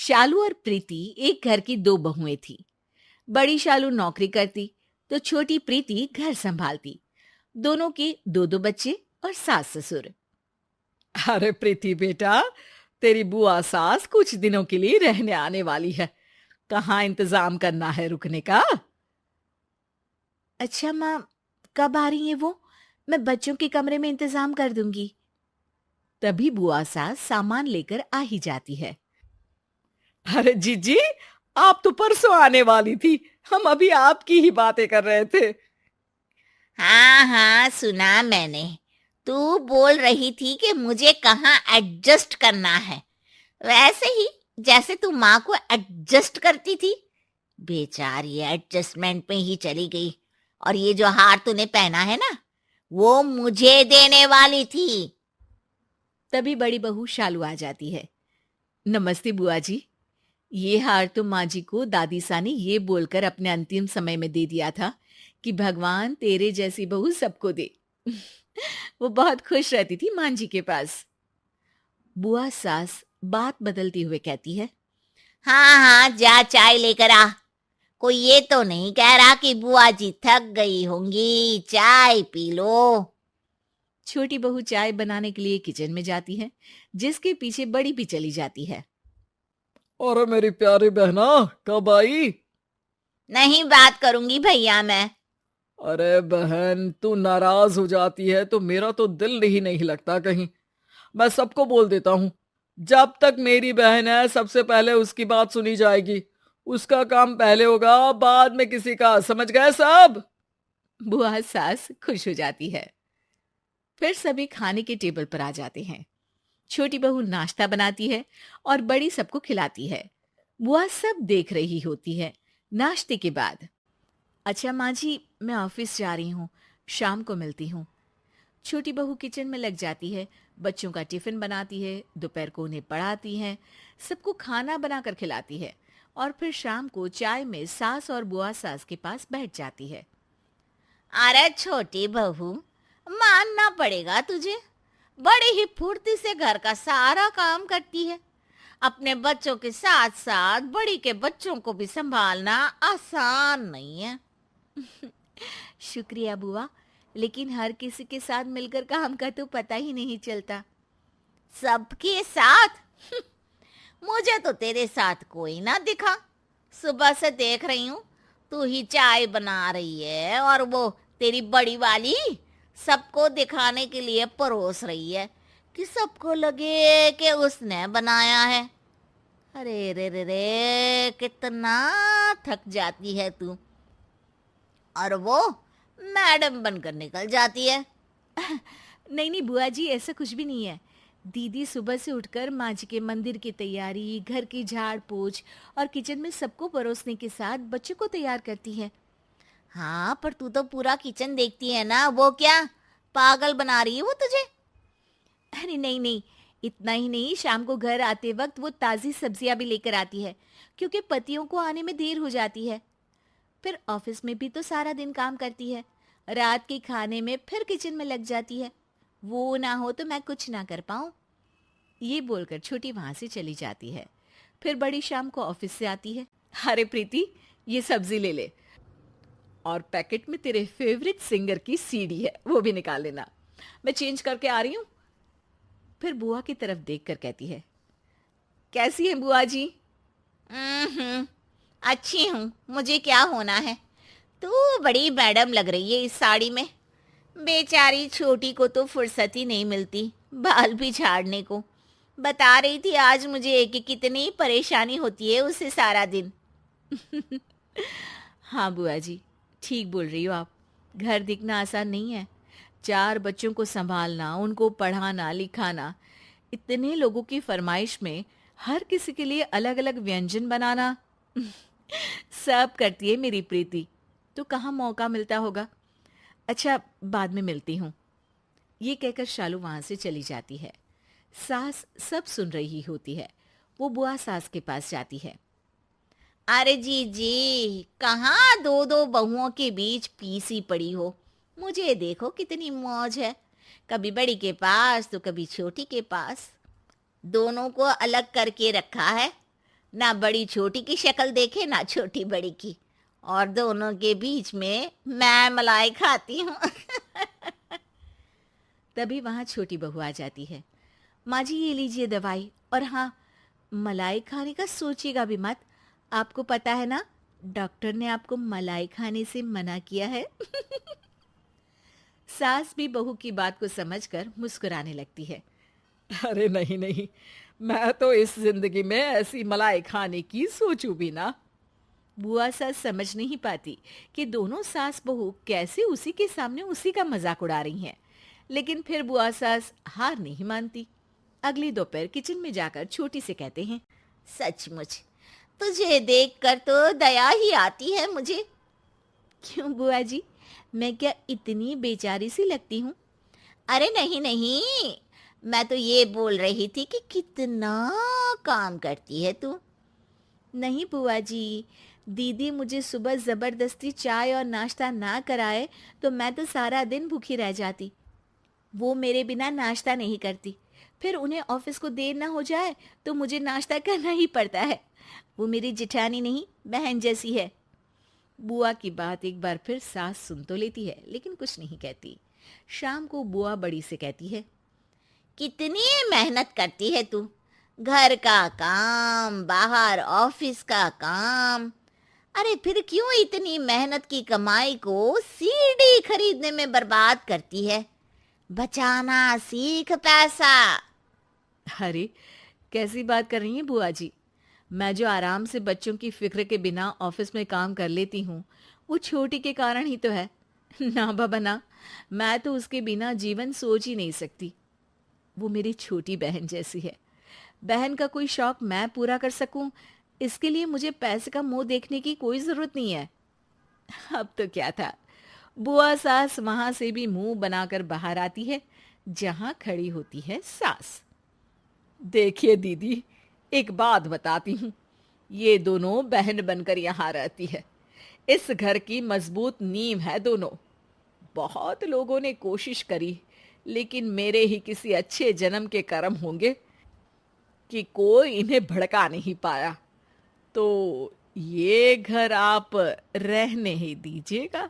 शालू और प्रीति एक घर की दो बहुएं थी। बड़ी शालू नौकरी करती तो छोटी प्रीति घर संभालती। दोनों के दो दो बच्चे और सास ससुर। अरे प्रीति बेटा, तेरी बुआ सास कुछ दिनों के लिए रहने आने वाली है। कहाँ इंतजाम करना है रुकने का? अच्छा माँ, कब आ रही है वो? मैं बच्चों के कमरे में इंतजाम कर दूंगी। तभी बुआ सास सामान लेकर आ ही जाती है। अरे जीजी, आप तो परसों आने वाली थी। हम अभी आपकी ही बातें कर रहे थे। हाँ हाँ, सुना मैंने। तू बोल रही थी कि मुझे कहाँ एडजस्ट करना है, वैसे ही जैसे तू माँ को एडजस्ट करती थी। बेचारी एडजस्टमेंट में ही चली गई। और ये जो हार तूने पहना है ना, वो मुझे देने वाली थी। तभी बड़ी बहू शालू आ जाती है। नमस्ते बुआ जी। ये हार तो माँ जी को दादी सा ने ये बोलकर अपने अंतिम समय में दे दिया था कि भगवान तेरे जैसी बहू सबको दे। वो बहुत खुश रहती थी मां जी के पास। बुआ सास बात बदलती हुए कहती है। हाँ हाँ, जा चाय लेकर आ। कोई ये तो नहीं कह रहा कि बुआ जी थक गई होंगी, चाय पी लो। छोटी बहू चाय बनाने के लिए किचन में जाती है, जिसके पीछे बड़ी भी चली जाती है। और मेरी प्यारी बहना, कब आई? नहीं बात करूंगी भैया मैं। अरे बहन, तू नाराज हो जाती है तो मेरा तो दिल ही नहीं लगता कहीं। मैं सबको बोल देता हूँ, जब तक मेरी बहन है सबसे पहले उसकी बात सुनी जाएगी। उसका काम पहले होगा, बाद में किसी का। समझ गए सब? बुआ सास खुश हो जाती है। फिर सभी खाने के टेबल पर आ जाते हैं। छोटी बहू नाश्ता बनाती है और बड़ी सबको खिलाती है। बुआ सब देख रही होती है। नाश्ते के बाद, अच्छा माँ जी, मैं ऑफिस जा रही हूँ, शाम को मिलती हूँ। छोटी बहू किचन में लग जाती है। बच्चों का टिफिन बनाती है, दोपहर को उन्हें पढ़ाती है, सबको खाना बनाकर खिलाती है और फिर शाम को चाय में सास और बुआ सास के पास बैठ जाती है। अरे छोटी बहू, मानना पड़ेगा तुझे, बड़ी ही फुर्ती से घर का सारा काम करती है। अपने बच्चों के साथ साथ बड़ी के बच्चों को भी संभालना आसान नहीं है। शुक्रिया बुआ, लेकिन हर किसी के साथ मिलकर काम का तो पता ही नहीं चलता। सबके साथ? मुझे तो तेरे साथ कोई ना दिखा। सुबह से देख रही हूँ, तू ही चाय बना रही है और वो तेरी बड़ी वाली सबको दिखाने के लिए परोस रही है कि सबको लगे कि उसने बनाया है। अरे रे रे रे, कितना थक जाती है तू। और वो मैडम बनकर निकल जाती है। नहीं नहीं बुआ जी, ऐसा कुछ भी नहीं है। दीदी सुबह से उठकर माँ जी के मंदिर की तैयारी, घर की झाड़ पोछ और किचन में सबको परोसने के साथ बच्चों को तैयार करती है। हाँ, पर तू तो पूरा किचन देखती है ना, वो क्या पागल बना रही है वो तुझे? अरे नहीं नहीं, इतना ही नहीं, शाम को घर आते वक्त वो ताज़ी सब्जियां भी लेकर आती है, क्योंकि पतियों को आने में देर हो जाती है। फिर ऑफिस में भी तो सारा दिन काम करती है। रात के खाने में फिर किचन में लग जाती है। वो ना हो तो मैं कुछ ना कर पाऊं। ये बोलकर छोटी वहां से चली जाती है। फिर बड़ी शाम को ऑफिस से आती है। अरे प्रीति, ये सब्जी ले ले और पैकेट में तेरे फेवरेट सिंगर की सीडी है, वो भी निकाल लेना। मैं चेंज करके आ रही हूँ। फिर बुआ की तरफ देखकर कहती है, कैसी है बुआ जी? अच्छी हूँ, मुझे क्या होना है। तू बड़ी मैडम लग रही है इस साड़ी में। बेचारी छोटी को तो फुर्सत ही नहीं मिलती बाल भी झाड़ने को। बता रही थी आज मुझे कि कितनी परेशानी होती है उसे सारा दिन। हाँ बुआ जी, ठीक बोल रही हो आप। घर दिखना आसान नहीं है। 4 बच्चों को संभालना, उनको पढ़ाना लिखाना, इतने लोगों की फरमाइश में हर किसी के लिए अलग अलग व्यंजन बनाना सब करती है मेरी प्रीति। तो कहाँ मौका मिलता होगा। अच्छा, बाद में मिलती हूँ। ये कहकर शालू वहां से चली जाती है। सास सब सुन रही होती है। वो बुआ सास के पास जाती है। अरे जी जी, कहाँ दो दो बहुओं के बीच पीसी पड़ी हो। मुझे देखो कितनी मौज है, कभी बड़ी के पास तो कभी छोटी के पास। दोनों को अलग करके रखा है। ना बड़ी छोटी की शक्ल देखे ना छोटी बड़ी की, और दोनों के बीच में मैं मलाई खाती हूँ। तभी वहां छोटी बहू आ जाती है। माँ जी ये लीजिए दवाई, और हाँ, मलाई खाने का सोचिएगा भी मत। आपको पता है ना, डॉक्टर ने आपको मलाई खाने से मना किया है। सास भी बहू की बात को समझकर मुस्कुराने लगती है। अरे नहीं नहीं, मैं तो इस जिंदगी में ऐसी मलाई खाने की सोचूं भी ना। बुआ सास समझ नहीं पाती कि दोनों सास बहू कैसे उसी के सामने उसी का मजाक उड़ा रही हैं। लेकिन फिर बुआ सास हार नहीं मानती। अगली दोपहर किचन में जाकर छोटी से कहते हैं, सचमुच तुझे देखकर तो दया ही आती है मुझे। क्यों बुआ जी, मैं क्या इतनी बेचारी सी लगती हूँ? अरे नहीं नहीं, मैं तो ये बोल रही थी कि कितना काम करती है तू। नहीं बुआ जी, दीदी मुझे सुबह जबरदस्ती चाय और नाश्ता ना कराए तो मैं तो सारा दिन भूखी रह जाती। वो मेरे बिना नाश्ता नहीं करती, फिर उन्हें ऑफिस को देर ना हो जाए तो मुझे नाश्ता करना ही पड़ता है। वो मेरी जिठानी नहीं, बहन जैसी है। बुआ की बात एक बार फिर सास सुन तो लेती है, लेकिन कुछ नहीं कहती। शाम को बुआ बड़ी से कहती है, कितनी मेहनत करती है तू, घर का काम, बाहर ऑफिस का काम। अरे फिर क्यों इतनी मेहनत की कमाई को सीढ़ी खरीदने में बर्बाद करती है? बचाना सीख पैसा। अरे कैसी बात कर रही हैं बुआ जी? मैं जो आराम से बच्चों की फिक्र के बिना ऑफिस में काम कर लेती हूँ, वो छोटी के कारण ही तो है। ना बाबा ना, मैं तो उसके बिना जीवन सोच ही नहीं सकती। वो मेरी छोटी बहन जैसी है। बहन का कोई शौक मैं पूरा कर सकूं, इसके लिए मुझे पैसे का मुंह देखने की कोई जरूरत नहीं है। अब तो क्या था, बुआ सास वहां से भी मुंह बनाकर बाहर आती है जहां खड़ी होती है सास। देखिए दीदी, एक बात बताती हूँ, ये दोनों बहन बनकर यहाँ रहती है। इस घर की मजबूत नींव है दोनों। बहुत लोगों ने कोशिश करी, लेकिन मेरे ही किसी अच्छे जन्म के कर्म होंगे कि कोई इन्हें भड़का नहीं पाया। तो ये घर आप रहने ही दीजिएगा।